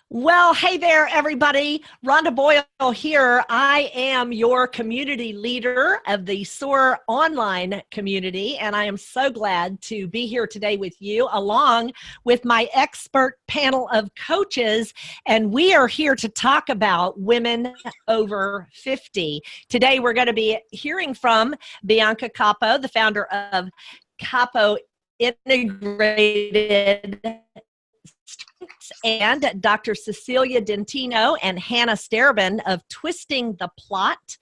Well, hey there, everybody. Rhonda Boyle here. I am your community leader of the SOAR online community, and I am so glad to be here today with you, along with my expert panel of coaches. And we are here to talk about women over 50. Today, we're going to be hearing from Bianca Capo, the founder of Capo Integrated, and Dr. Cecilia Dentino and Hannah Sterben of Twisting the Plot.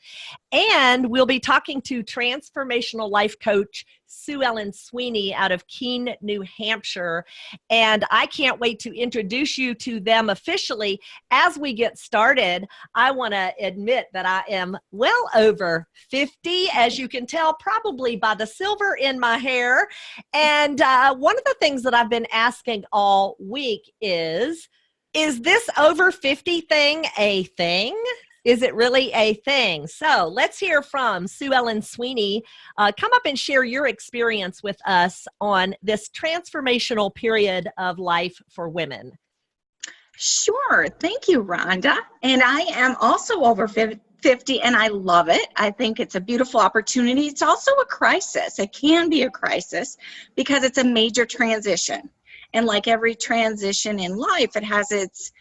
And we'll be talking to transformational life coach Sue Ellen Sweeney out of Keene, New Hampshire. And I can't wait to introduce you to them officially. As we get started, I want to admit that I am well over 50, as you can tell, probably by the silver in my hair. And one of the things that I've been asking all week is this over 50 thing a thing? Is it really a thing? So let's hear from Sue Ellen Sweeney. Come up and share your experience with us on this transformational period of life for women. Sure. Thank you, Rhonda. And I am also over 50 and I love it. I think it's a beautiful opportunity. It's also a crisis. It can be a crisis because it's a major transition. And like every transition in life, it has its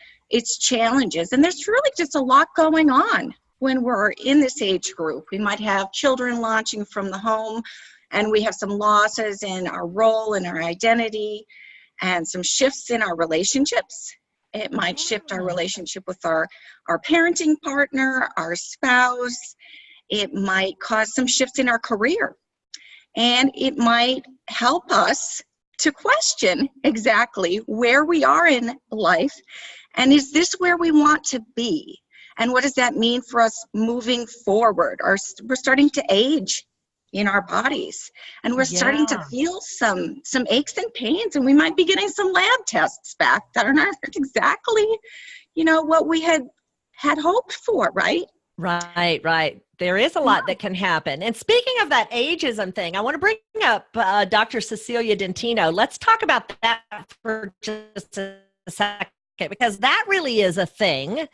challenges. And there's really just a lot going on when we're in this age group. We might have children launching from the home, and we have some losses in our role and our identity, and some shifts in our relationships. It might shift our relationship with our parenting partner, our spouse. It might cause some shifts in our career. And it might help us to question exactly where we are in life. And is this where we want to be? And what does that mean for us moving forward? We're starting to age in our bodies, and we're starting to feel some aches and pains, and we might be getting some lab tests back that are not exactly, what we had hoped for, right? Right. There is a lot that can happen. And speaking of that ageism thing, I want to bring up Dr. Cecilia Dentino. Let's talk about that for just a second, because that really is a thing,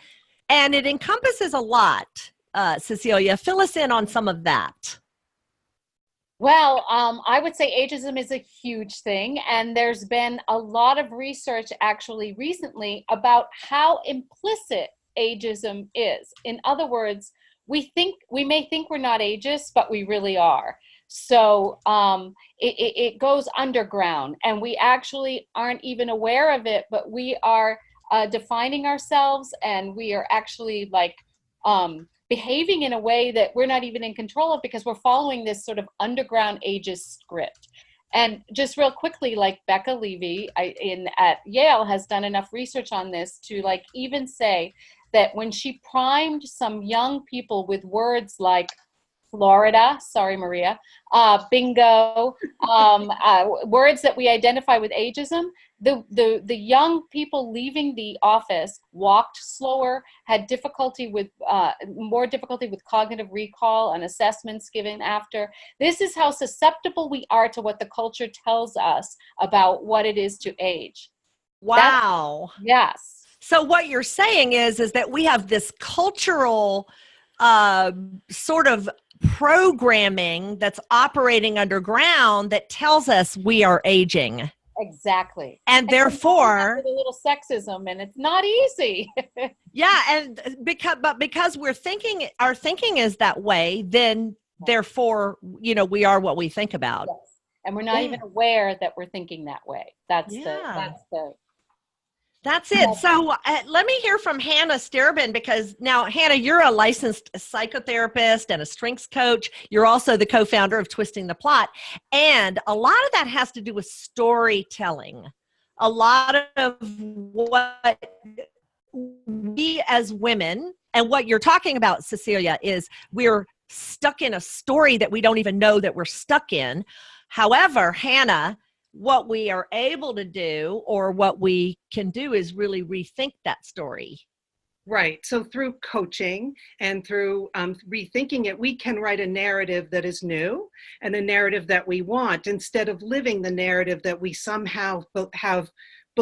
and it encompasses a lot. Cecilia, fill us in on some of that. Well, I would say ageism is a huge thing, and there's been a lot of research actually recently about how implicit ageism is. In other words, we may think we're not ageist, but we really are. So it goes underground, and we actually aren't even aware of it, but we are defining ourselves, and we are actually behaving in a way that we're not even in control of, because we're following this sort of underground ageist script. And just real quickly, Becca Levy at Yale has done enough research on this to even say that when she primed some young people with words like Florida, sorry, Maria, bingo, words that we identify with ageism, the young people leaving the office walked slower, had more difficulty with cognitive recall and assessments given after. This is how susceptible we are to what the culture tells us about what it is to age. Wow. Yes. So what you're saying is that we have this cultural sort of programming that's operating underground that tells us we are aging. Exactly. And therefore a little sexism, and it's not easy. Yeah, and because our thinking is that way, then therefore, we are what we think about. Yes. And we're not even aware that we're thinking that way. That's it. So let me hear from Hannah Sterben, because now, Hannah, you're a licensed psychotherapist and a strengths coach. You're also the co-founder of Twisting the Plot. And a lot of that has to do with storytelling. A lot of what we as women, and what you're talking about, Cecilia, is we're stuck in a story that we don't even know that we're stuck in. However, Hannah, what we are able to do, or what we can do, is really rethink that story. Right. So through coaching and through rethinking it, we can write a narrative that is new and a narrative that we want, instead of living the narrative that we somehow have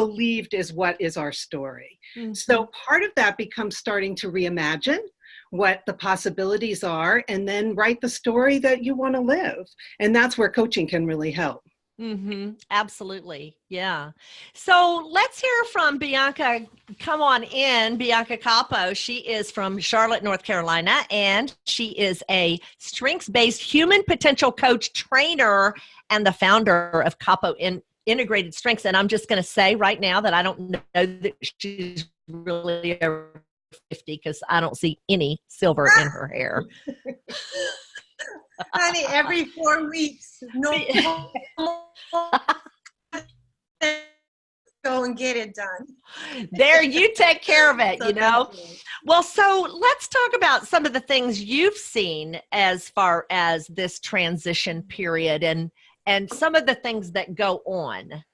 believed is what is our story. Mm-hmm. So part of that becomes starting to reimagine what the possibilities are and then write the story that you want to live. And that's where coaching can really help. Mm-hmm. Absolutely. Yeah. So let's hear from Bianca. Come on in, Bianca Capo. She is from Charlotte, North Carolina, and she is a strengths-based human potential coach trainer and the founder of Capo Integrated Strengths. And I'm just going to say right now that I don't know that she's really over 50 because I don't see any silver in her hair. Honey, every 4 weeks, no go and get it done. There, you take care of it, Well, so let's talk about some of the things you've seen as far as this transition period and some of the things that go on.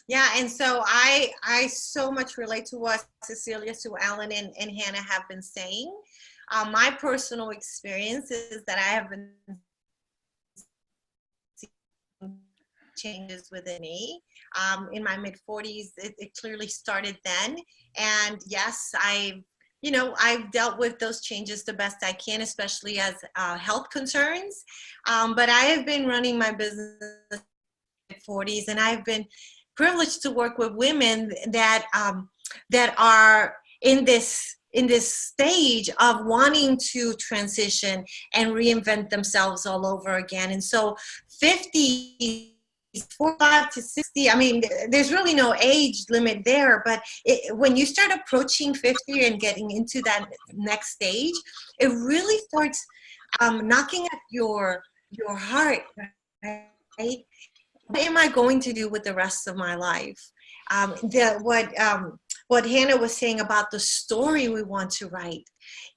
Yeah, and so I so much relate to what Cecilia, Sue Ellen, and Hannah have been saying. My personal experience is that I have been seeing changes within me. In my mid-40s, it clearly started then. And yes, I've dealt with those changes the best I can, especially as health concerns. But I have been running my business in my 40s, and I've been privileged to work with women that are in this stage of wanting to transition and reinvent themselves all over again. And so 50, 45 to 60, I mean, there's really no age limit there, but when you start approaching 50 and getting into that next stage, it really starts knocking at your heart, right? What am I going to do with the rest of my life? What Hannah was saying about the story we want to write,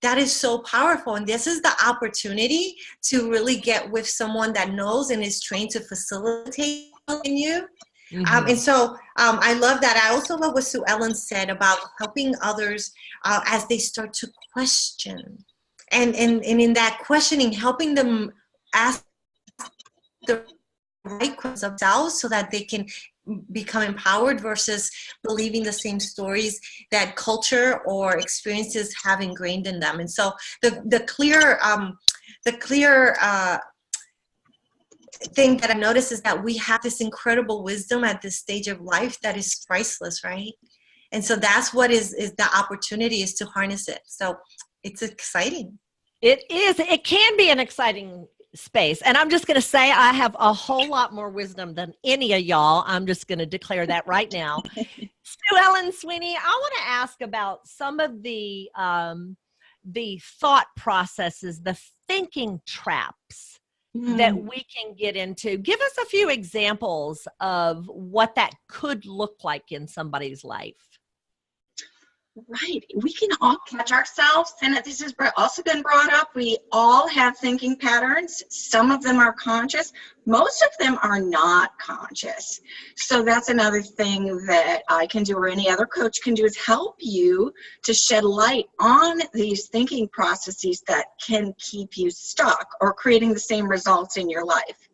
that is so powerful. And this is the opportunity to really get with someone that knows and is trained to facilitate in you. Mm-hmm. And so I love that. I also love what Sue Ellen said about helping others as they start to question. And in that questioning, helping them ask the right questions themselves so that they can become empowered versus believing the same stories that culture or experiences have ingrained in them. And so the clear thing that I noticed is that we have this incredible wisdom at this stage of life that is priceless, right? And so that's what is the opportunity, is to harness it. So it's exciting. It is. It can be an exciting space. And I'm just going to say I have a whole lot more wisdom than any of y'all. I'm just going to declare that right now. Sue Ellen Sweeney, I want to ask about some of the thought processes, the thinking traps that we can get into. Give us a few examples of what that could look like in somebody's life. Right. We can all catch ourselves. And this has also been brought up. We all have thinking patterns. Some of them are conscious. Most of them are not conscious. So that's another thing that I can do, or any other coach can do, is help you to shed light on these thinking processes that can keep you stuck or creating the same results in your life.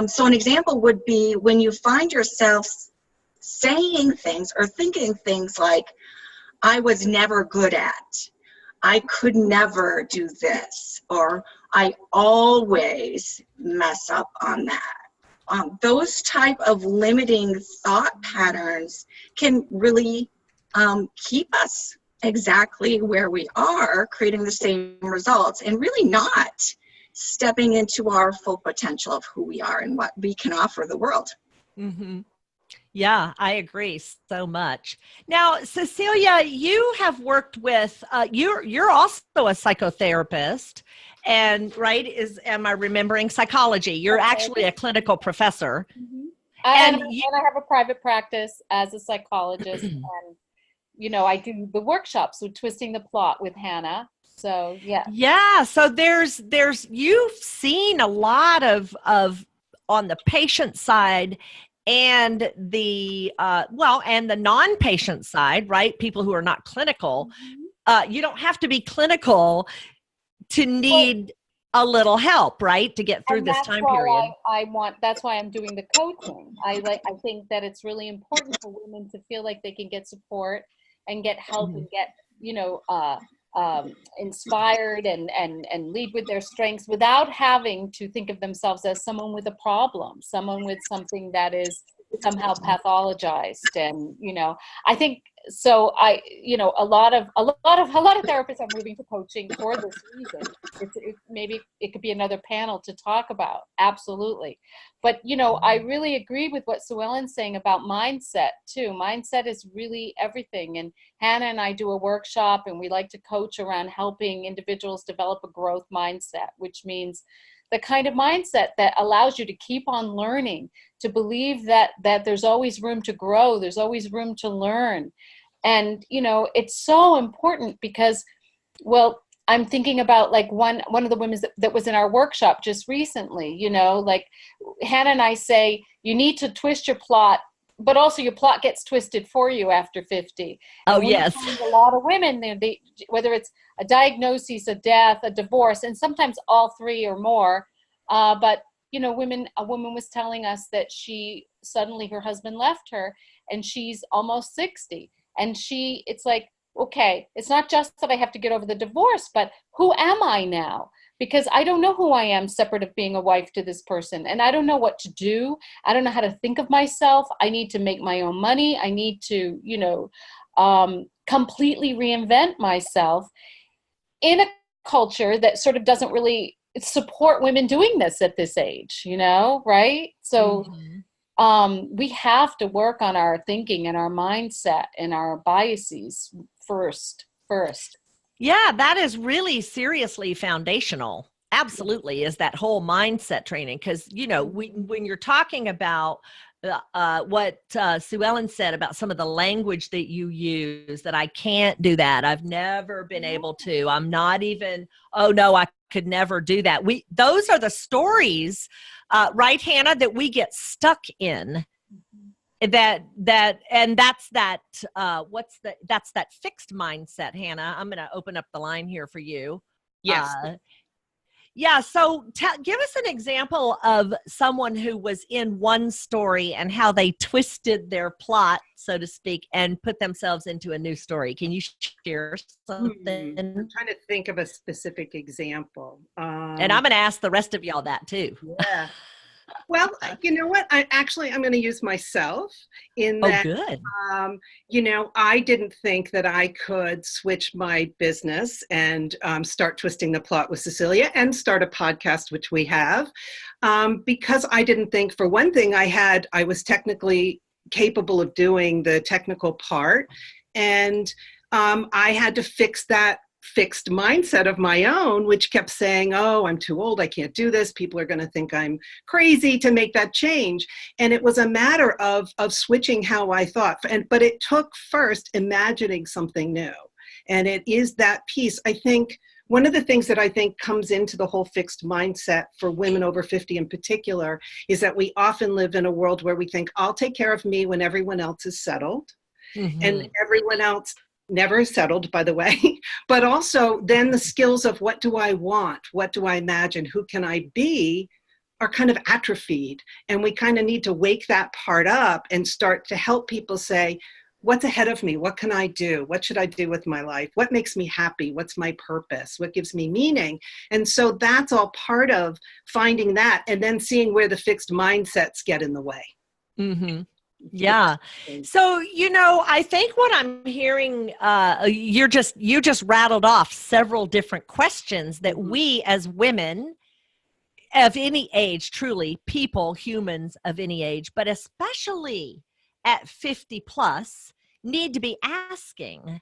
So an example would be when you find yourself saying things or thinking things like, I was never good at, I could never do this, or I always mess up on that. Those type of limiting thought patterns can really keep us exactly where we are, creating the same results, and really not stepping into our full potential of who we are and what we can offer the world. Mm-hmm. Yeah, I agree so much. Now, Cecilia, you have worked with, you're also a psychotherapist, and am I remembering psychology? You're actually a clinical professor. Mm-hmm. And I have a private practice as a psychologist, and, I do the workshops with Twisting the Plot with Hannah. So, yeah. Yeah, so there's you've seen a lot of on the patient side, and the and the non-patient side, right? People who are not clinical. You don't have to be clinical to need a little help, right, to get through And this that's time why period. that's why I'm doing the coaching. I think that it's really important for women to feel like they can get support and get help and get, you know, inspired and lead with their strengths without having to think of themselves as someone with a problem, someone with something that is somehow pathologized. And, you know, I think so. A lot of therapists are moving to coaching for this reason. Maybe it could be another panel to talk about. Absolutely. But, you know, I really agree with what Sue Ellen's saying about mindset too. Mindset is really everything. And Hannah and I do a workshop, and we like to coach around helping individuals develop a growth mindset, which means the kind of mindset that allows you to keep on learning, to believe that there's always room to grow, there's always room to learn. And, you know, it's so important because, well, I'm thinking about like one of the women that was in our workshop just recently, you know, like Hannah and I say, you need to twist your plot, but also your plot gets twisted for you after 50. And Oh, we yes. find a lot of women, whether it's a diagnosis, a death, a divorce, and sometimes all three or more. But, you know, a woman was telling us that suddenly her husband left her and she's almost 60. And it's like, okay, it's not just that I have to get over the divorce, but who am I now? Because I don't know who I am separate of being a wife to this person. And I don't know what to do. I don't know how to think of myself. I need to make my own money. I need to, you know, completely reinvent myself in a culture that sort of doesn't really support women doing this at this age, you know, right? So we have to work on our thinking and our mindset and our biases first. Yeah, that is really seriously foundational. Absolutely, is that whole mindset training. Because, you know, when you're talking about what Sue Ellen said about some of the language that you use, that I can't do that, I've never been able to, I'm not even, oh no, I could never do that. Those are the stories, right, Hannah, that we get stuck in. That's that fixed mindset. Hannah, I'm going to open up the line here for you. Yes. Yeah, so give us an example of someone who was in one story and how they twisted their plot, so to speak, and put themselves into a new story. Can you share something? I'm trying to think of a specific example. And I'm going to ask the rest of y'all that too. Yeah. Well, you know what? I'm going to use myself in that. Oh, good. You know, I didn't think that I could switch my business and start twisting the plot with Cecilia and start a podcast, which we have, because I didn't think, for one thing, I was technically capable of doing the technical part, and I had to fix that fixed mindset of my own, which kept saying, oh, I'm too old, I can't do this, people are going to think I'm crazy to make that change. And it was a matter of switching how I thought. But it took first imagining something new. And it is that piece. I think one of the things that I think comes into the whole fixed mindset for women over 50 in particular is that we often live in a world where we think, I'll take care of me when everyone else is settled. And everyone else never settled, by the way, but also then the skills of what do I want? What do I imagine? Who can I be? Are kind of atrophied. And we kind of need to wake that part up and start to help people say, what's ahead of me? What can I do? What should I do with my life? What makes me happy? What's my purpose? What gives me meaning? And so that's all part of finding that and then seeing where the fixed mindsets get in the way. Yeah. So, you know, I think what I'm hearing, you just rattled off several different questions that we as women of any age, truly humans of any age, but especially at 50 plus, need to be asking. Right.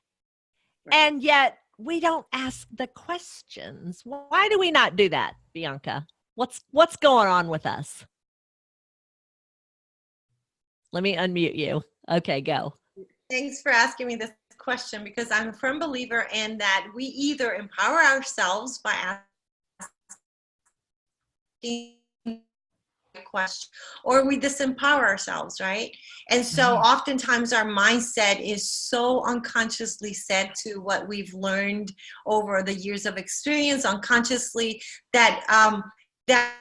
And yet we don't ask the questions. Why do we not do that, Bianca? What's going on with us? Let me unmute you. Okay, go. Thanks for asking me this question, because I'm a firm believer in that we either empower ourselves by asking question, or we disempower ourselves, right? And so oftentimes our mindset is so unconsciously set to what we've learned over the years of experience, unconsciously, that that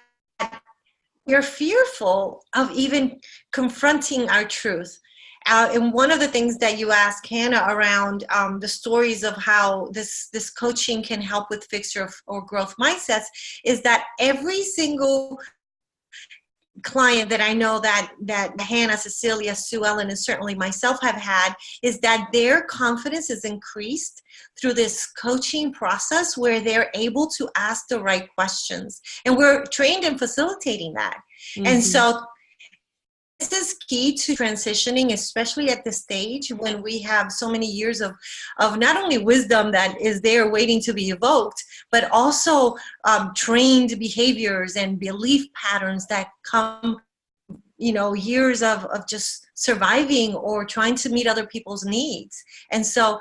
we're fearful of even confronting our truth. And one of the things that you asked Hannah around the stories of how this coaching can help with fixed or growth mindsets is that every single client that I know that Hannah, Cecilia, Sue Ellen, and certainly myself have had is that their confidence is increased through this coaching process where they're able to ask the right questions. And we're trained in facilitating that. And so this is key to transitioning, especially at this stage when we have so many years of not only wisdom that is there waiting to be evoked, but also trained behaviors and belief patterns that come, years of just surviving or trying to meet other people's needs. And so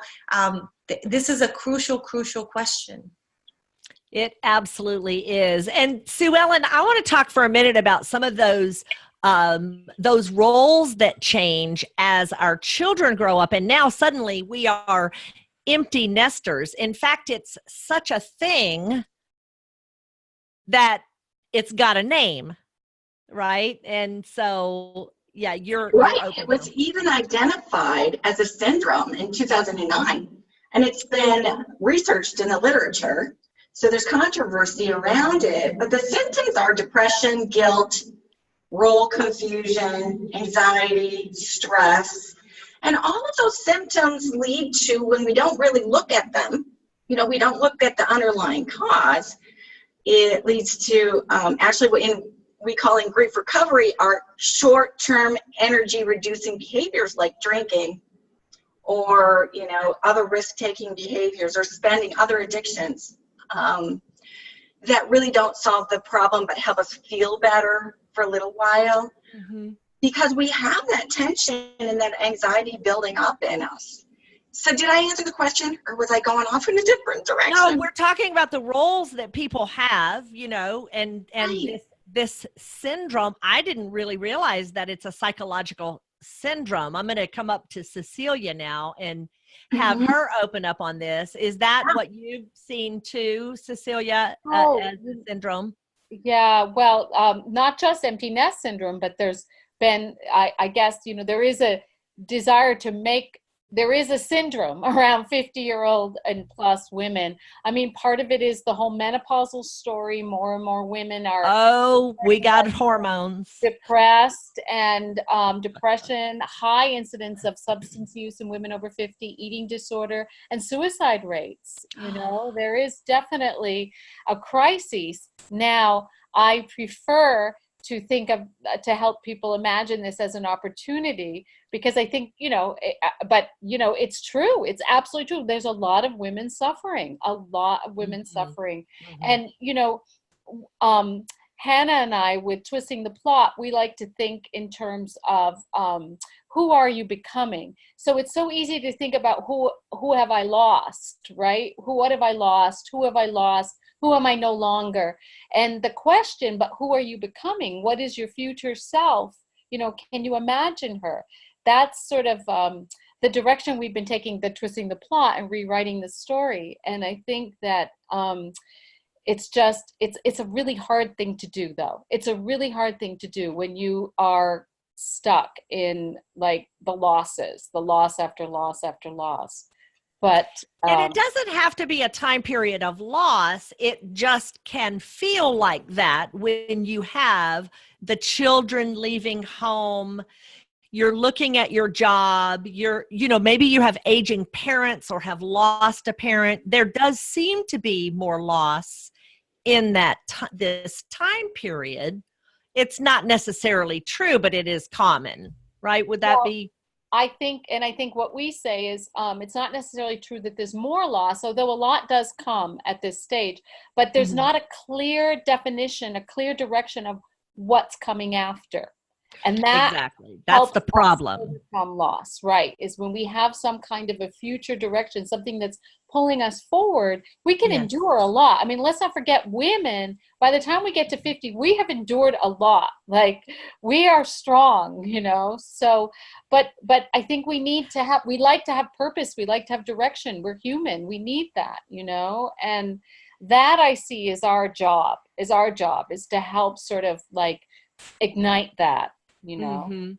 this is a crucial question. It absolutely is. And Sue Ellen, I want to talk for a minute about some of those roles that change as our children grow up. And now suddenly we are empty nesters. In fact, it's such a thing that it's got a name, right? And so, yeah, you're right. It was even identified as a syndrome in 2009, and it's been researched in the literature. So there's controversy around it, but the symptoms are depression, guilt, role confusion, anxiety, stress, and all of those symptoms lead to, when we don't really look at them, we don't look at the underlying cause, it leads to actually what we call in grief recovery are short-term energy reducing behaviors like drinking or, other risk-taking behaviors or spending, other addictions that really don't solve the problem but help us feel better for a little while, because we have that tension and that anxiety building up in us. So did I answer the question, or was I going off in a different direction? No, we're talking about the roles that people have, and right. This syndrome. I didn't really realize that it's a psychological syndrome. I'm going to come up to Cecilia now and have her open up on this. Is that what you've seen too, Cecilia, as a syndrome? Yeah, well, not just empty nest syndrome, but there's been, I guess, there is a desire there is a syndrome around 50-year-old and plus women. I mean, part of it is the whole menopausal story. More and more women are we got hormones. Depressed and depression, high incidence of substance use in women over 50, eating disorder, and suicide rates. There is definitely a crisis. Now, I prefer to to help people imagine this as an opportunity, because I think, it's true. It's absolutely true. There's a lot of women suffering, And, Hannah and I, with Twisting the Plot, we like to think in terms of who are you becoming? So it's so easy to think about who have I lost, right? What have I lost? Who have I lost? Who am I no longer? And the question, but who are you becoming? What is your future self? Can you imagine her? That's sort of the direction we've been taking, the Twisting the Plot and rewriting the story. And I think that it's a really hard thing to do, though. It's a really hard thing to do when you are stuck in like the loss after loss after loss. But and it doesn't have to be a time period of loss. It just can feel like that when you have the children leaving home. You're looking at your job. Maybe you have aging parents or have lost a parent. There does seem to be more loss in this time period. It's not necessarily true, but it is common, right? Would that be? I think what we say is it's not necessarily true that there's more loss, although a lot does come at this stage, but there's not a clear definition, a clear direction of what's coming after. And that Exactly. That's the helps us problem. overcome loss, right? Is when we have some kind of a future direction, something that's pulling us forward, we can Yes. endure a lot. I mean, let's not forget women, by the time we get to 50, we have endured a lot. Like, we are strong, you know? So, but I think we like to have purpose. We like to have direction. We're human. We need that, you know? And that I see is our job, is to help sort of like ignite that, you know?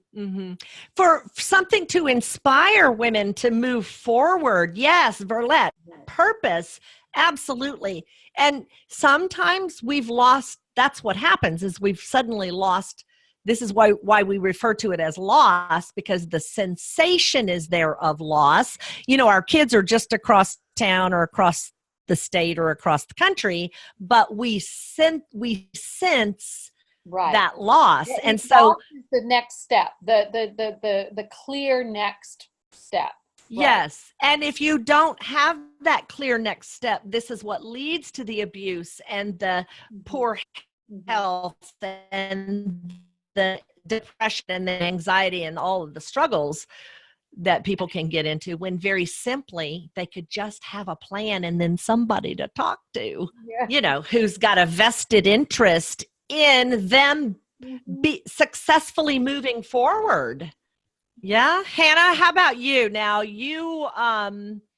For something to inspire women to move forward. Yes, Verlette, purpose, absolutely. And sometimes we've lost, that's what happens, is we've suddenly lost. This is why we refer to it as loss, because the sensation is there of loss. You know, our kids are just across town or across the state or across the country, but we sense Right. that loss. Yeah, and so the next step, the clear next step. Right. Yes. And if you don't have that clear next step, this is what leads to the abuse and the poor health and the depression and the anxiety and all of the struggles that people can get into, when very simply they could just have a plan and then somebody to talk to, you know, who's got a vested interest in them be successfully moving forward. Yeah. Hannah, how about you? Now you,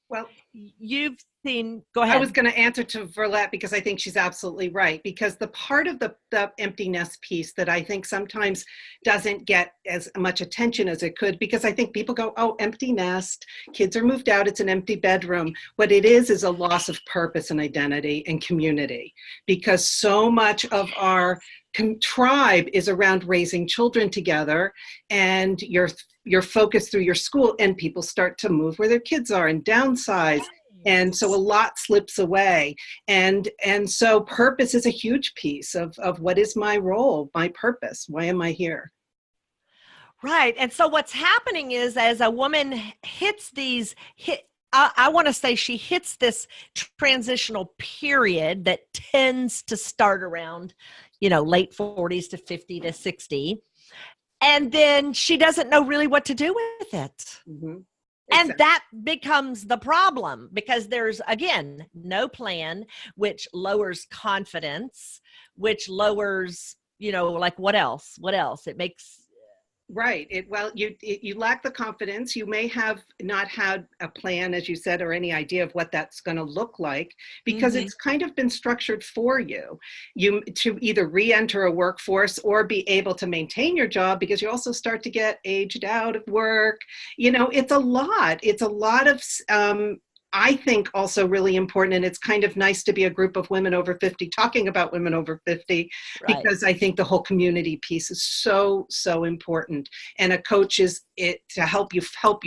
Well, you've seen, go ahead. I was going to answer to Verlette because I think she's absolutely right, because the part of the empty nest piece that I think sometimes doesn't get as much attention as it could, because I think people go, oh, empty nest, kids are moved out, it's an empty bedroom. What it is a loss of purpose and identity and community, because so much of our tribe is around raising children together, and you're focused through your school, and people start to move where their kids are and downsize. And so a lot slips away. And so purpose is a huge piece of what is my role, my purpose? Why am I here? Right. And so what's happening is, as a woman hits I want to say she hits this transitional period that tends to start around, you know, late 40s to 50 to 60. And then she doesn't know really what to do with it. Mm-hmm. And that becomes the problem, because there's, again, no plan, which lowers confidence, which lowers, you know, like what else? It makes. Right. You lack the confidence. You may have not had a plan, as you said, or any idea of what that's going to look like, because it's kind of been structured for you to either re-enter a workforce or be able to maintain your job, because you also start to get aged out of work. You know, it's a lot of I think also really important, and it's kind of nice to be a group of women over 50 talking about women over 50, Right. because I think the whole community piece is so important. And a coach is it to help you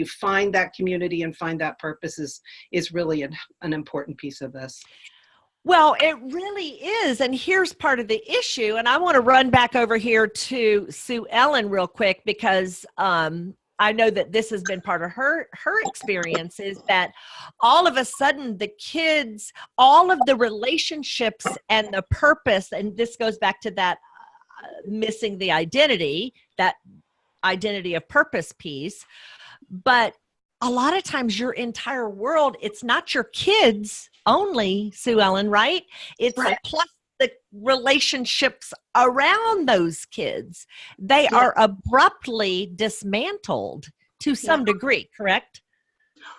find that community and find that purpose is really an important piece of this. Well, it really is. And here's part of the issue. And I want to run back over here to Sue Ellen real quick, because I know that this has been part of her experience, is that all of a sudden the kids, all of the relationships and the purpose, and this goes back to that missing the identity, that identity of purpose piece. But a lot of times your entire world, it's not your kids only, Sue Ellen, right? It's right. Plus the relationships around those kids. They are abruptly dismantled to some degree, correct?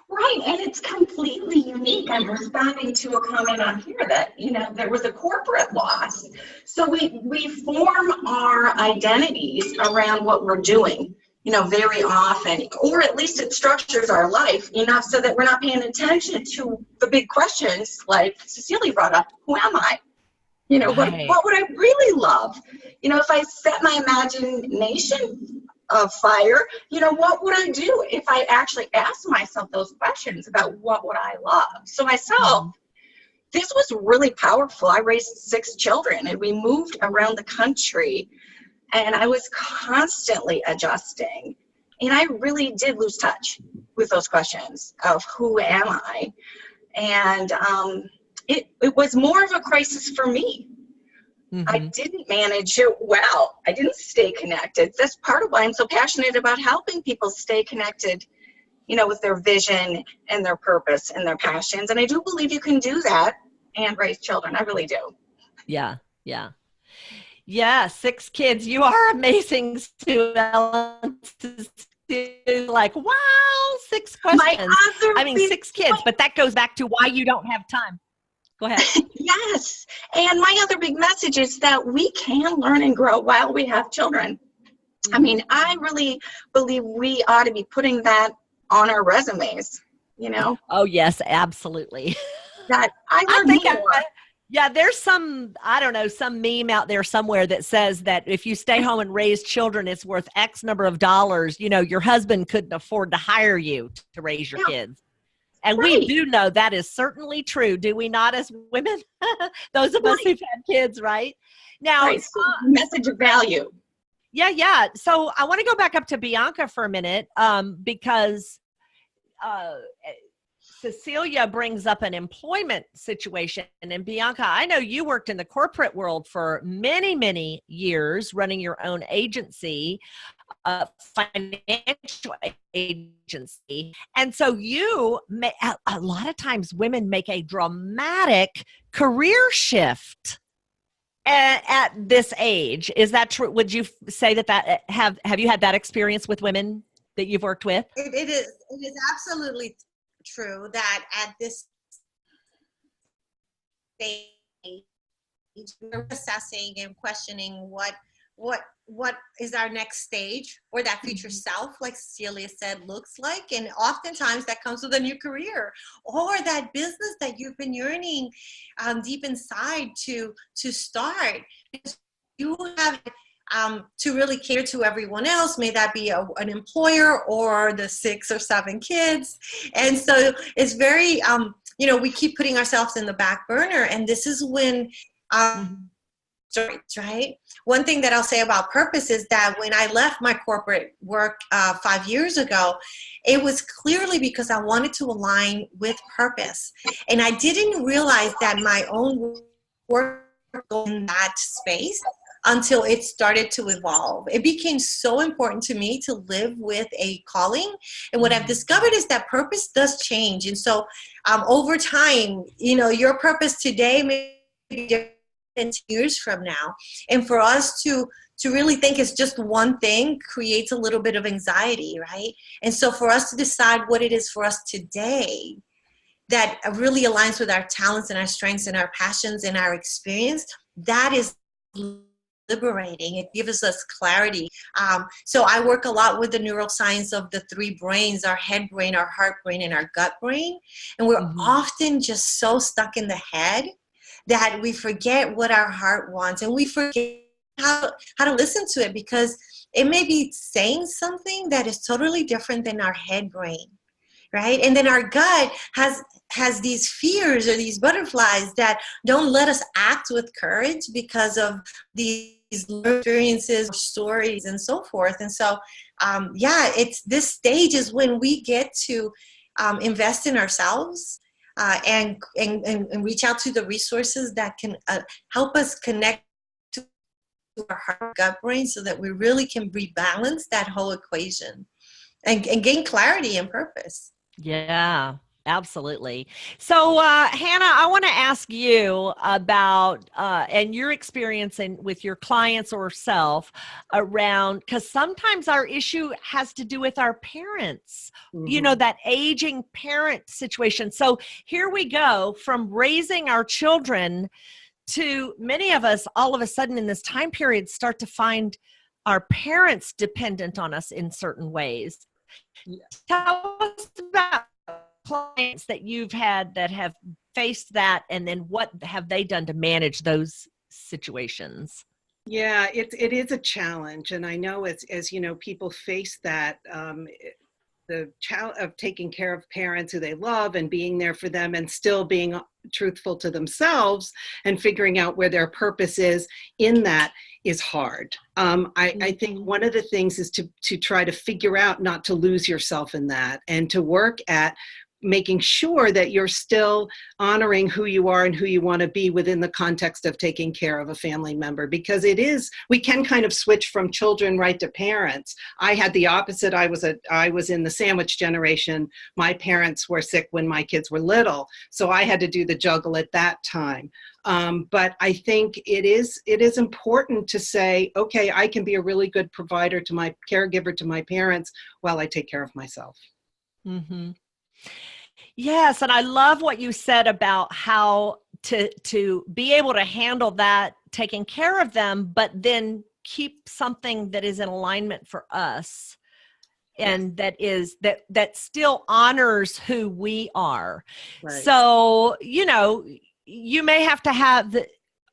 Right, and it's completely unique. I'm responding to a comment on here that, you know, there was a corporate loss. So we form our identities around what we're doing, you know, very often, or at least it structures our life enough so that we're not paying attention to the big questions like Cecilia brought up. Who am I? You know, right. what would I really love? You know, if I set my imagination afire, you know, what would I do if I actually asked myself those questions about what would I love? So myself, this was really powerful. I raised 6 children and we moved around the country, and I was constantly adjusting. And I really did lose touch with those questions of who am I? And it was more of a crisis for me I Mm-hmm. didn't manage it well. I didn't stay connected. That's part of why I'm so passionate about helping people stay connected, with their vision and their purpose and their passions. And I do believe you can do that and raise children. I really do. Yeah. Yeah. Yeah. 6 kids. You are amazing, Sue Ellen. Like, wow, 6 My questions. other I mean, big 6 kids, but that goes back to why you don't have time. Go ahead. Yes. And my other big message is that we can learn and grow while we have children. I mean, I really believe we ought to be putting that on our resumes, Oh, yes, absolutely. that I I learned think, more. yeah, there's some, I don't know, some meme out there somewhere that says that if you stay home and raise children, it's worth X number of dollars. Your husband couldn't afford to hire you to raise your Yeah, kids. And we right. do know that is certainly true, do we not, as women? Those of us Right. who've had kids, right? Now, Right. So message of value. yeah. So I want to go back up to Bianca for a minute because uh, Cecilia brings up an employment situation. And Bianca, I know you worked in the corporate world for many, many years running your own agency, financial agency. And so a lot of times women make a dramatic career shift at this age. Is that true? Would you say that have you had that experience with women that you've worked with? It is absolutely true that at this stage we're assessing and questioning what is our next stage or that future self, like Cecilia said, looks like. And oftentimes that comes with a new career or that business that you've been yearning deep inside to start. Because you have to really cater to everyone else, may that be an employer or the 6 or 7 kids. And so it's very, we keep putting ourselves in the back burner. And this is when stories, right? One thing that I'll say about purpose is that when I left my corporate work 5 years ago, it was clearly because I wanted to align with purpose. And I didn't realize that my own work in that space until it started to evolve. It became so important to me to live with a calling. And what I've discovered is that purpose does change. And so over time, your purpose today may be different 10 years from now. And for us to really think it's just one thing creates a little bit of anxiety, right? And so for us to decide what it is for us today that really aligns with our talents and our strengths and our passions and our experience, that is liberating. It gives us clarity. So I work a lot with the neuroscience of the 3 brains, our head brain, our heart brain, and our gut brain. And we're often just so stuck in the head that we forget what our heart wants, and we forget how to listen to it, because it may be saying something that is totally different than our head brain, right? And then our gut has these fears or these butterflies that don't let us act with courage because of these experiences, stories, and so forth. And so, it's this stage is when we get to invest in ourselves. And reach out to the resources that can help us connect to our heart, gut, brain, so that we really can rebalance that whole equation and gain clarity and purpose. Yeah, absolutely. So, Hannah, I want to ask you about and your experience with your clients or self around, because sometimes our issue has to do with our parents, that aging parent situation. So here we go from raising our children to many of us all of a sudden in this time period start to find our parents dependent on us in certain ways. Tell us about clients that you've had that have faced that, and then what have they done to manage those situations? Yeah, it is a challenge. And I know as people face that, the challenge of taking care of parents who they love and being there for them and still being truthful to themselves and figuring out where their purpose is in that is hard. I think one of the things is to try to figure out not to lose yourself in that, and to work at making sure that you're still honoring who you are and who you want to be within the context of taking care of a family member, because we can kind of switch from children right to parents. I had the opposite. I was in the sandwich generation. My parents were sick when my kids were little, so I had to do the juggle at that time. But I think it is important to say, okay, I can be a really good provider to my caregiver, to my parents, while I take care of myself. Mm-hmm. Yes, and I love what you said about how to be able to handle that, taking care of them, but then keep something that is in alignment for us, and that still honors who we are. Right. So, you may have to have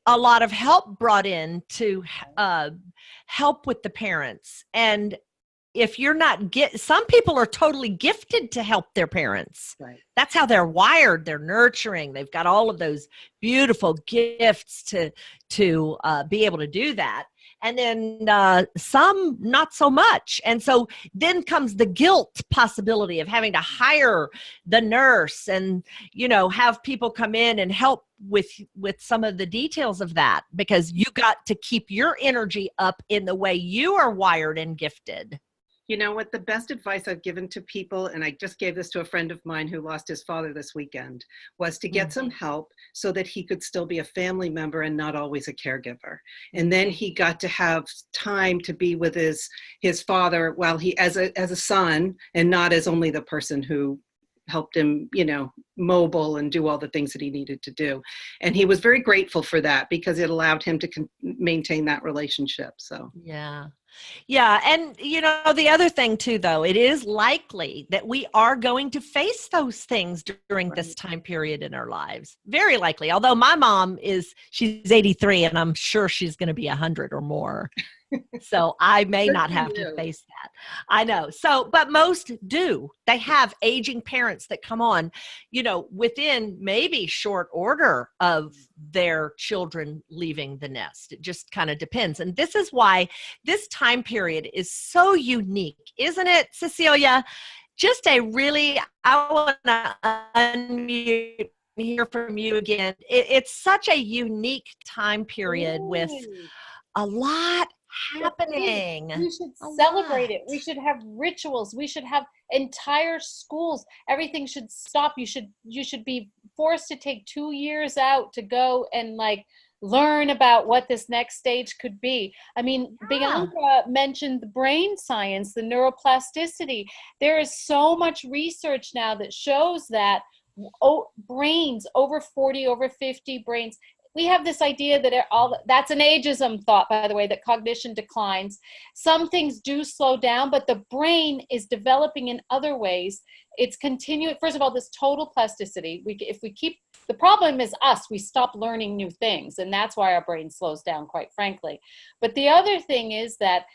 a lot of help brought in to help with the parents. And if you're not some people are totally gifted to help their parents. Right. That's how they're wired. They're nurturing. They've got all of those beautiful gifts to be able to do that. And then some not so much. And so then comes the guilt possibility of having to hire the nurse and, have people come in and help with some of the details of that, because you got to keep your energy up in the way you are wired and gifted. You know what, the best advice I've given to people, and I just gave this to a friend of mine who lost his father this weekend, was to get some help so that he could still be a family member and not always a caregiver. And then he got to have time to be with his father while he, as a son, and not as only the person who helped him, mobile and do all the things that he needed to do. And he was very grateful for that, because it allowed him to maintain that relationship. So, yeah. Yeah. And, the other thing too, though, it is likely that we are going to face those things during this time period in our lives. Very likely. Although my mom she's 83 and I'm sure she's going to be 100 or more. So I may not have to face that. I know. So, but most do. They have aging parents that come on, within maybe short order of their children leaving the nest. It just kind of depends. And this is why this time period is so unique, isn't it, Cecilia? Just I want to unmute and hear from you again. It's such a unique time period with a lot happening. We should celebrate it. We should have rituals. We should have entire schools. Everything should stop. You should be forced to take 2 years out to go and learn about what this next stage could be. I mean, Bianca mentioned the brain science, the neuroplasticity. There is so much research now that shows that brains over 40, over 50 brains. We have this idea that that's an ageism thought, by the way, that cognition declines. Some things do slow down, but the brain is developing in other ways. It's continuing. First of all, this total plasticity. The problem is us. We stop learning new things, and that's why our brain slows down, quite frankly. But the other thing is that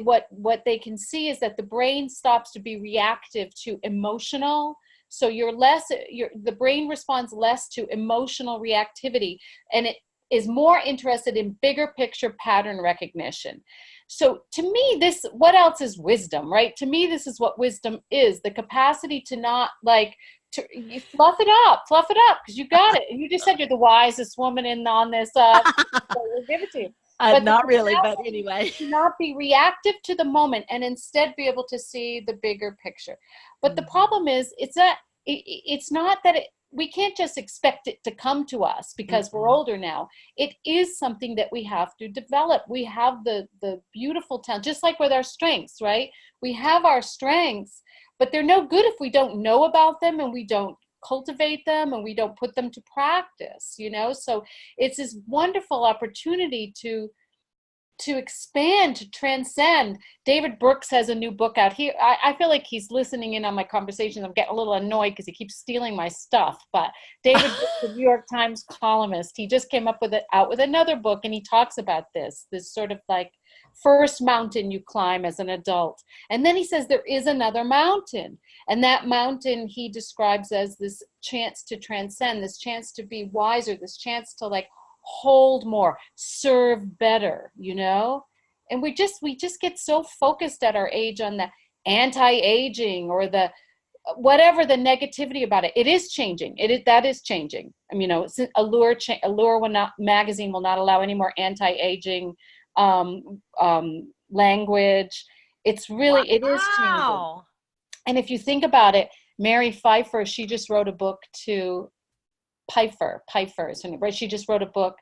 what they can see is that the brain stops to be reactive to emotional. So the brain responds less to emotional reactivity, and it is more interested in bigger picture pattern recognition. So to me, what else is wisdom, right? To me, this is what wisdom is: the capacity to not you fluff it up, because you got it. You just said you're the wisest woman on this. So we'll give it to you. But not really, but anyway. Not be reactive to the moment and instead be able to see the bigger picture. But the problem is, it's not that we can't just expect it to come to us because we're older now. It is something that we have to develop. We have the beautiful talent, just like with our strengths, right? We have our strengths, but they're no good if we don't know about them and we don't cultivate them and we don't put them to practice, So it's this wonderful opportunity to expand, to transcend. David Brooks has a new book out. I feel like he's listening in on my conversations. I'm getting a little annoyed because he keeps stealing my stuff. But David Brooks, the New York Times columnist, he just came out with another book, and he talks about this sort of first mountain you climb as an adult. And then he says there is another mountain. And that mountain he describes as this chance to transcend, this chance to be wiser, this chance to hold more, serve better, and we just get so focused at our age on the anti-aging or the whatever the negativity about it, it is changing. That is changing. I mean, Allure magazine will not allow any more anti-aging language. It's really, it is changing. And if you think about it, Mary Pfeiffer, she just wrote a book to Pfeiffer, right? She just wrote a book,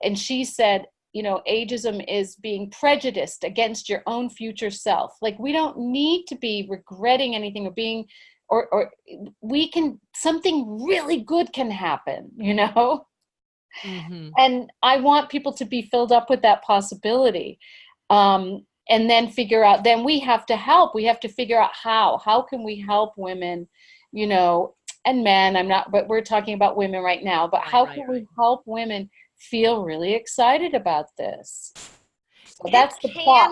and she said, ageism is being prejudiced against your own future self. Like, we don't need to be regretting anything or being, or we can, something really good can happen, Mm-hmm. And I want people to be filled up with that possibility. And then figure out, then we have to help. We have to figure out how can we help women, and men, but we're talking about women right now, but how can we help women feel really excited about this? So that's the plot.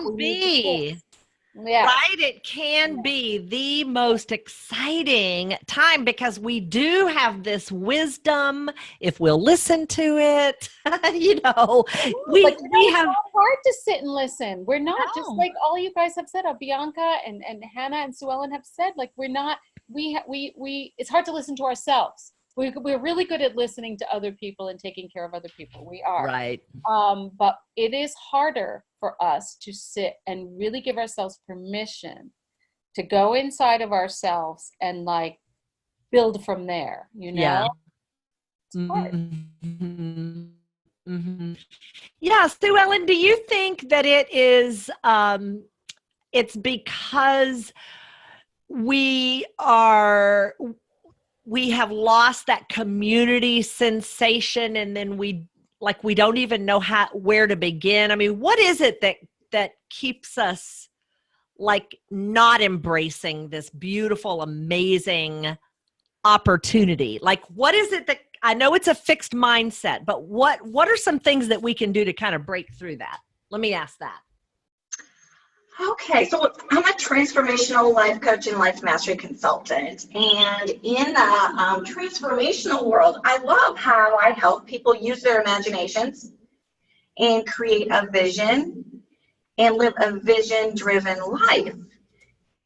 Right, it can be the most exciting time because we do have this wisdom if we'll listen to it. We have hard to sit and listen. We're not just like all you guys have said. Bianca and Hannah and Sue Ellen have said. Like, we're not. We it's hard to listen to ourselves. We're really good at listening to other people and taking care of other people. We are. Right. But it is harder for us to sit and really give ourselves permission to go inside of ourselves and like build from there, Yeah. Mm-hmm. Mm-hmm. Yeah. Sue Ellen, do you think that it is, it's because we have lost that community sensation, and then we don't even know where to begin? I mean, what is it that keeps us like not embracing this beautiful, amazing opportunity? Like, what is it that, I know it's a fixed mindset, but what are some things that we can do to kind of break through that? Let me ask that. Okay, so I'm a transformational life coach and life mastery consultant. And in the transformational world, I love how I help people use their imaginations and create a vision and live a vision-driven life.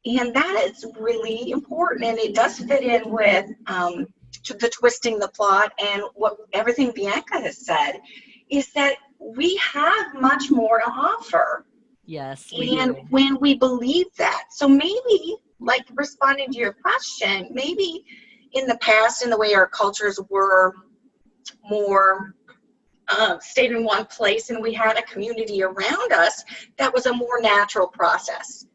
And that is really important. And it does fit in with the twisting the plot, and what everything Bianca has said is that we have much more to offer. Yes, and when we believe that, so maybe, like, responding to your question, maybe in the past, in the way our cultures were more stayed in one place, and we had a community around us, that was a more natural process.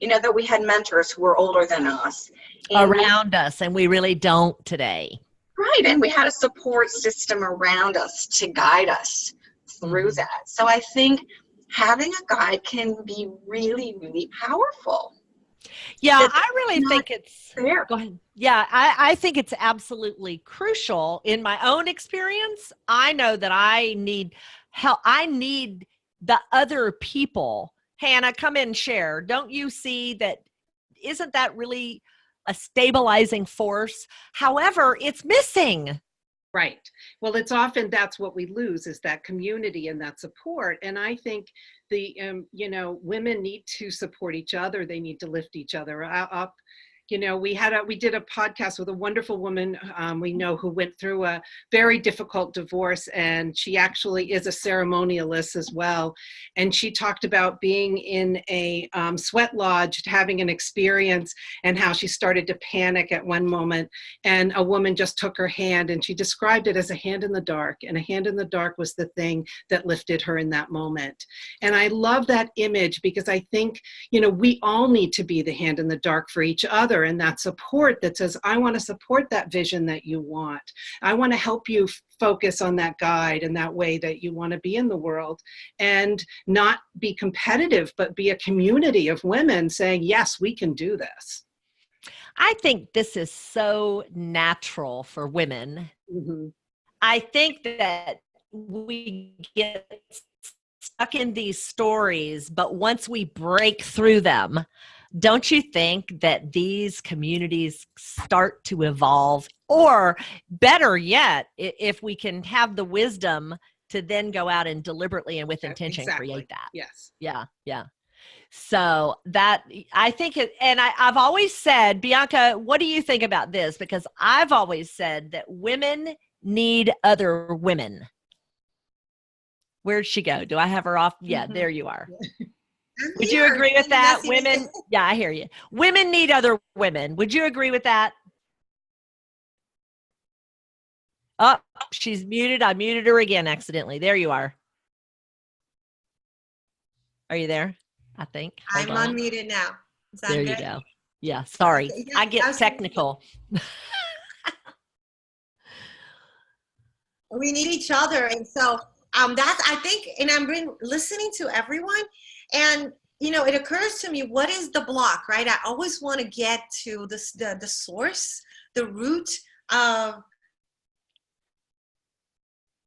That we had mentors who were older than us around us, and we really don't today. Right, and we had a support system around us to guide us through that. So I think having a guide can be really, really powerful. Yeah, I really think it's fair. Go ahead. Yeah, I think it's absolutely crucial. In my own experience, I know that I need help. I need the other people. Hannah, come in and share. Don't you see that? Isn't that really a stabilizing force? However, it's missing. Right. Well, it's often that's what we lose, is that community and that support. And I think women need to support each other. They need to lift each other up. We did a podcast with a wonderful woman we know who went through a very difficult divorce, and she actually is a ceremonialist as well. And she talked about being in a sweat lodge, having an experience, and how she started to panic at one moment. And a woman just took her hand, and she described it as a hand in the dark. And a hand in the dark was the thing that lifted her in that moment. And I love that image, because I think, we all need to be the hand in the dark for each other. And that support that says, I want to support that vision that you want. I want to help you focus on that guide and that way that you want to be in the world, and not be competitive, but be a community of women saying, yes, we can do this. I think this is so natural for women. Mm-hmm. I think that we get stuck in these stories, but once we break through them, don't you think that these communities start to evolve? Or better yet, if we can have the wisdom to then go out and deliberately and with intention create that. Yes. Yeah. So that I think it, and I've always said, Bianca, what do you think about this? Because I've always said that women need other women. Where'd she go? Do I have her off? Yeah, there you are. I'm Would you here. agree with that? That's Women, yeah, I hear you. Women need other women. Would you agree with that? Oh, she's muted. I muted her again accidentally. There you are. Are you there? I think. Hold I'm on. unmuted now. Is that There good? you go. Yeah, sorry. Okay, yeah, I get technical. we need each other, and so that's, I think, and I've been listening to everyone, and it occurs to me, what is the block, right? I always want to get to the source, the root of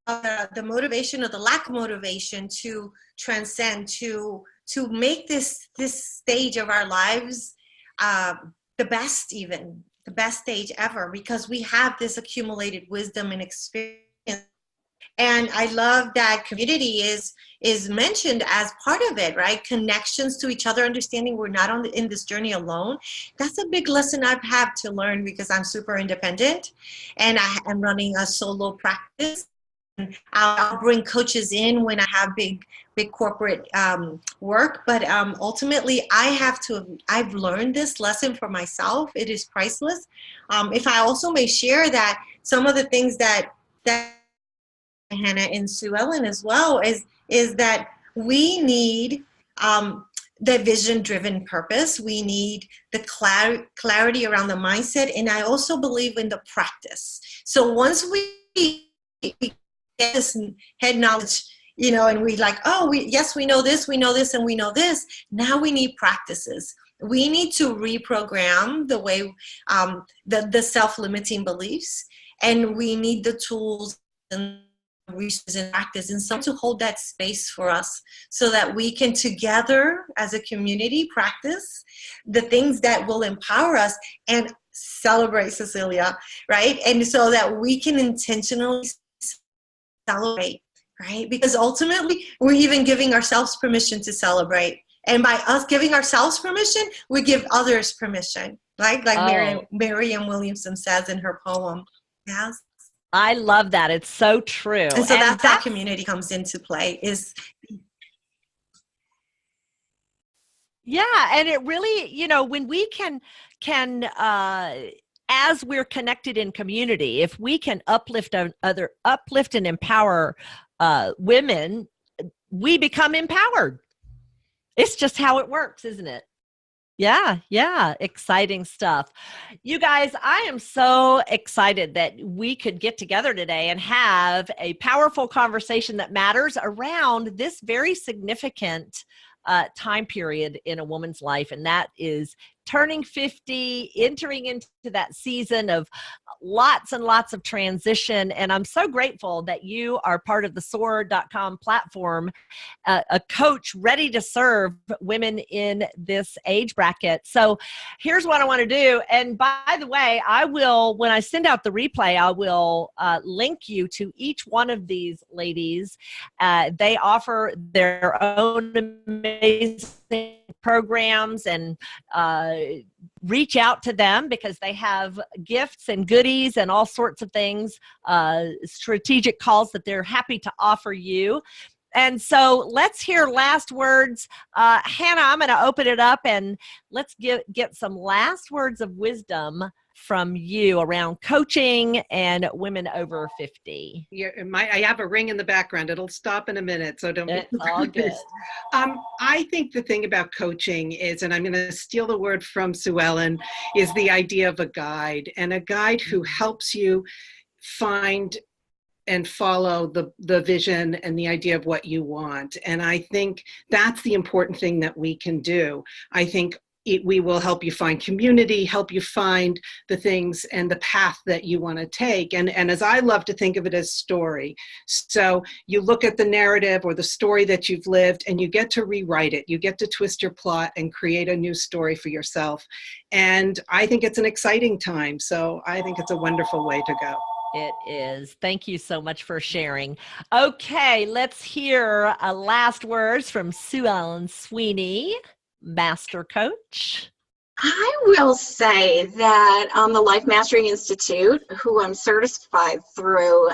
the motivation or the lack of motivation to transcend, to make this stage of our lives the best, even the best stage ever, because we have this accumulated wisdom and experience. And I love that community is mentioned as part of it, right? Connections to each other, understanding we're not in this journey alone. That's a big lesson I've had to learn, because I'm super independent and I am running a solo practice. I'll bring coaches in when I have big corporate work, but ultimately I've learned this lesson for myself. It is priceless. If I also may share that some of the things that Hannah and Sue Ellen as well is that we need the vision-driven purpose. We need the clarity around the mindset, and I also believe in the practice. So once we get this head knowledge, and we like, oh, yes, we know this, and we know this. Now we need practices. We need to reprogram the way the self-limiting beliefs, and we need the tools and resources and practice and some to hold that space for us, so that we can together as a community practice the things that will empower us and celebrate, Cecilia, right? And so that we can intentionally celebrate, right? Because ultimately we're even giving ourselves permission to celebrate, and by us giving ourselves permission, we give others permission, right? Like Marianne Williamson says in her poem. Yes. I love that. It's so true. And so that's how community comes into play. Yeah, and it really, when we can as we're connected in community, if we can uplift and empower women, we become empowered. It's just how it works, isn't it? Yeah. Exciting stuff. You guys, I am so excited that we could get together today and have a powerful conversation that matters around this very significant time period in a woman's life, and that is turning 50, entering into that season of lots and lots of transition. And I'm so grateful that you are part of the soar.com platform, a coach ready to serve women in this age bracket. So here's what I want to do. And by the way, when I send out the replay, I will link you to each one of these ladies. They offer their own amazing programs, and reach out to them because they have gifts and goodies and all sorts of things, strategic calls that they're happy to offer you. And so let's hear last words. Hannah, I'm going to open it up, and let's get some last words of wisdom from you around coaching and women over 50. Yeah, I have a ring in the background. It'll stop in a minute, so don't. It's all good. I think the thing about coaching is, and I'm going to steal the word from Sue Ellen, is the idea of a guide, and a guide who helps you find and follow the vision and the idea of what you want. And I think that's the important thing that we can do. I think we will help you find community, help you find the things and the path that you want to take. And as I love to think of it, as story. So you look at the narrative or the story that you've lived, and you get to rewrite it. You get to twist your plot and create a new story for yourself. And I think it's an exciting time. So I think it's a wonderful way to go. It is. Thank you so much for sharing. Okay, let's hear last words from Sue Ellen Sweeney, master coach? I will say that the Life Mastering Institute, who I'm certified through,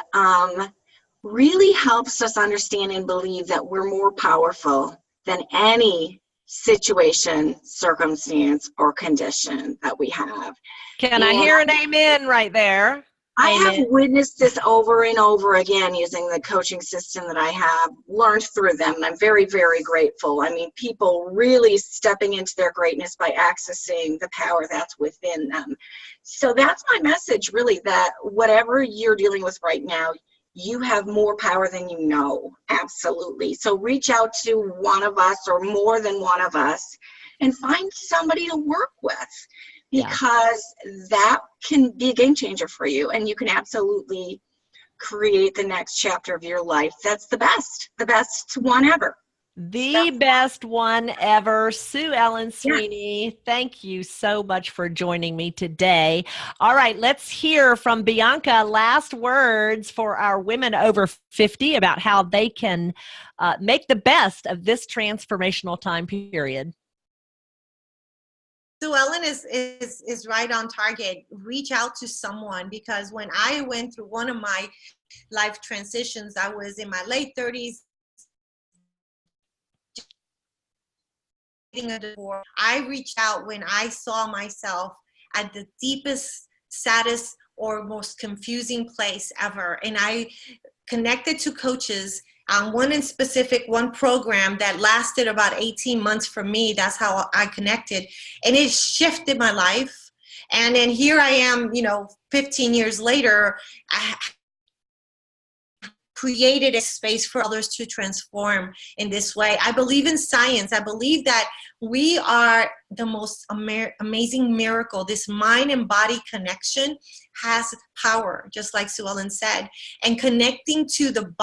really helps us understand and believe that we're more powerful than any situation, circumstance, or condition that we have. Can I hear an amen right there? I Amen. have witnessed this over and over again using the coaching system that I have learned through them. And I'm very, very grateful. I mean, people really stepping into their greatness by accessing the power that's within them. So that's my message, really, that whatever you're dealing with right now, you have more power than you know. Absolutely. So reach out to one of us or more than one of us and find somebody to work with, because that can be a game changer for you, and you can absolutely create the next chapter of your life. That's the best one ever. The best one ever. Sue Ellen Sweeney, thank you so much for joining me today. All right, let's hear from Bianca. Last words for our women over 50 about how they can make the best of this transformational time period. Sue Ellen is right on target. Reach out to someone, because when I went through one of my life transitions, I was in my late 30s. I reached out when I saw myself at the deepest, saddest, or most confusing place ever. And I connected to coaches. One in specific, one program that lasted about 18 months for me. That's how I connected. And it shifted my life. And then here I am, 15 years later, I created a space for others to transform in this way. I believe in science. I believe that we are the most amazing miracle. This mind and body connection has power, just like Sue Ellen said. And connecting to the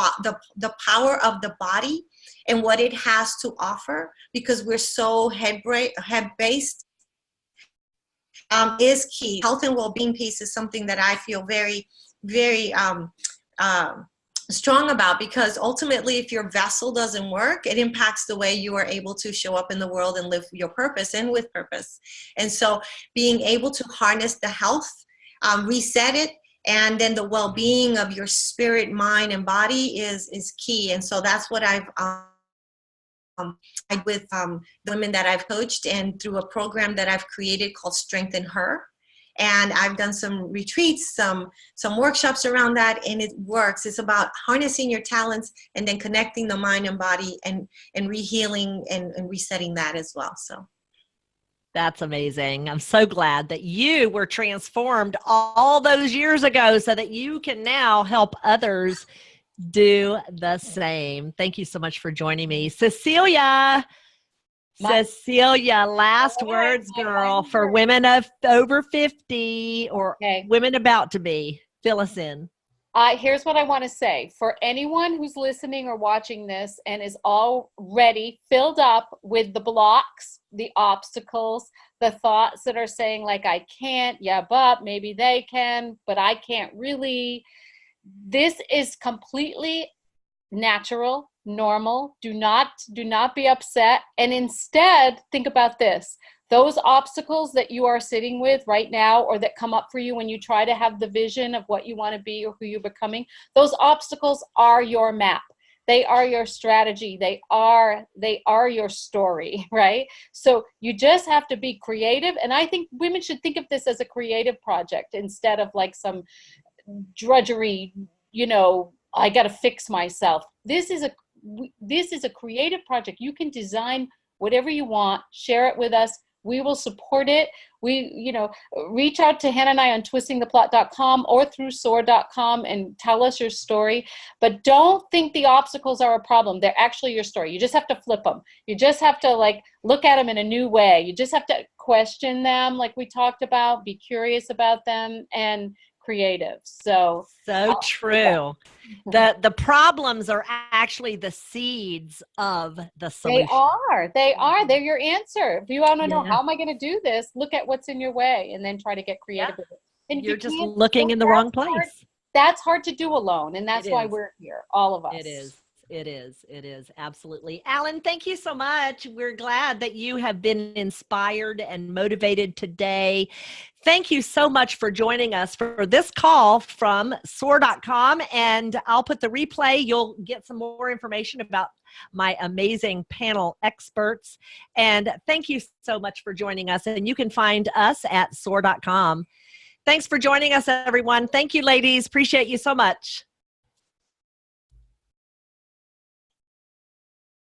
power of the body and what it has to offer, because we're so head-based, is key. Health and well-being piece is something that I feel very, very strong about, because ultimately if your vessel doesn't work, it impacts the way you are able to show up in the world and live your purpose and with purpose. And so being able to harness the health, reset it, and then the well-being of your spirit, mind, and body is key. And so that's what I've with the women that I've coached, and through a program that I've created called Strengthen Her. And I've done some retreats, some workshops around that, and it works. It's about harnessing your talents and then connecting the mind and body and rehealing and resetting that as well. So that's amazing. I'm so glad that you were transformed all those years ago so that you can now help others do the same. Thank you so much for joining me. Cecilia, last words, girl, for women of over 50 or women about to be. Fill us in. Here's what I want to say. For anyone who's listening or watching this and is already filled up with the blocks, the obstacles, the thoughts that are saying like, I can't, but maybe they can, but I can't really. This is completely natural, normal. Do not be upset. And instead, think about this. Those obstacles that you are sitting with right now, or that come up for you when you try to have the vision of what you want to be or who you're becoming, those obstacles are your map. They are your strategy. They are your story, right? So you just have to be creative. And I think women should think of this as a creative project instead of like some drudgery, I got to fix myself. This is a creative project. You can design whatever you want, share it with us. We will support it. Reach out to Hannah and I on twistingtheplot.com or through soar.com and tell us your story. But don't think the obstacles are a problem. They're actually your story. You just have to flip them. You just have to look at them in a new way. You just have to question them like we talked about, be curious about them, and creative. So true. The problems are actually the seeds of the solution. They are. They're your answer. If you want to know how am I going to do this, look at what's in your way and then try to get creative with it. And you're just looking in the wrong place. That's hard to do alone, and that's why we're here, all of us. It is. It is. It is. Absolutely. Alan, thank you so much. We're glad that you have been inspired and motivated today. Thank you so much for joining us for this call from SOAR.com. And I'll put the replay. You'll get some more information about my amazing panel experts. And thank you so much for joining us. And you can find us at SOAR.com. Thanks for joining us, everyone. Thank you, ladies. Appreciate you so much.